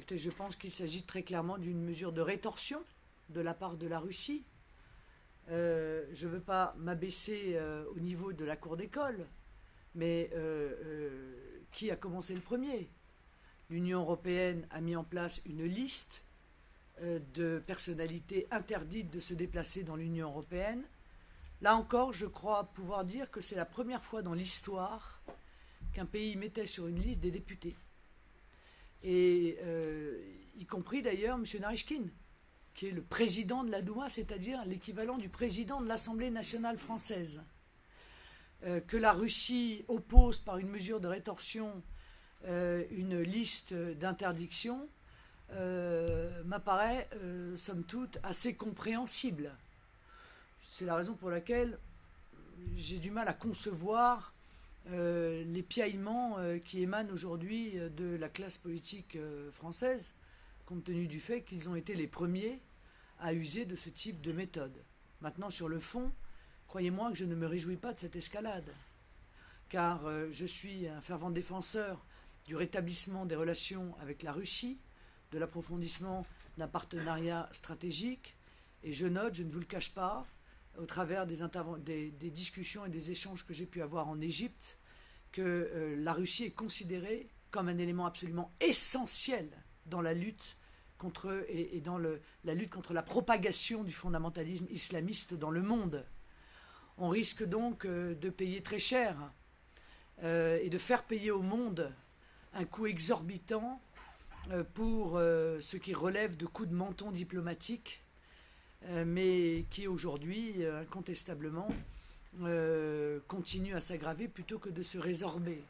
écoutez, je pense qu'il s'agit très clairement d'une mesure de rétorsion de la part de la Russie. Je ne veux pas m'abaisser au niveau de la cour d'école, mais qui a commencé le premier? L'Union européenne a mis en place une liste de personnalités interdites de se déplacer dans l'Union européenne. Là encore, je crois pouvoir dire que c'est la première fois dans l'histoire qu'un pays mettait sur une liste des députés. Et y compris d'ailleurs M. Narychkin, qui est le président de la Douma, c'est-à-dire l'équivalent du président de l'Assemblée nationale française. Que la Russie oppose par une mesure de rétorsion une liste d'interdiction m'apparaît, somme toute, assez compréhensible. C'est la raison pour laquelle j'ai du mal à concevoir les piaillements qui émanent aujourd'hui de la classe politique française, compte tenu du fait qu'ils ont été les premiers à user de ce type de méthode. Maintenant, sur le fond, croyez-moi que je ne me réjouis pas de cette escalade, car je suis un fervent défenseur du rétablissement des relations avec la Russie, de l'approfondissement d'un partenariat stratégique, et je note, je ne vous le cache pas, au travers des discussions et des échanges que j'ai pu avoir en Égypte, que la Russie est considérée comme un élément absolument essentiel dans la lutte contre la lutte contre la propagation du fondamentalisme islamiste dans le monde. On risque donc de payer très cher et de faire payer au monde un coût exorbitant pour ce qui relève de coups de menton diplomatiques, mais qui aujourd'hui, incontestablement, continue à s'aggraver plutôt que de se résorber.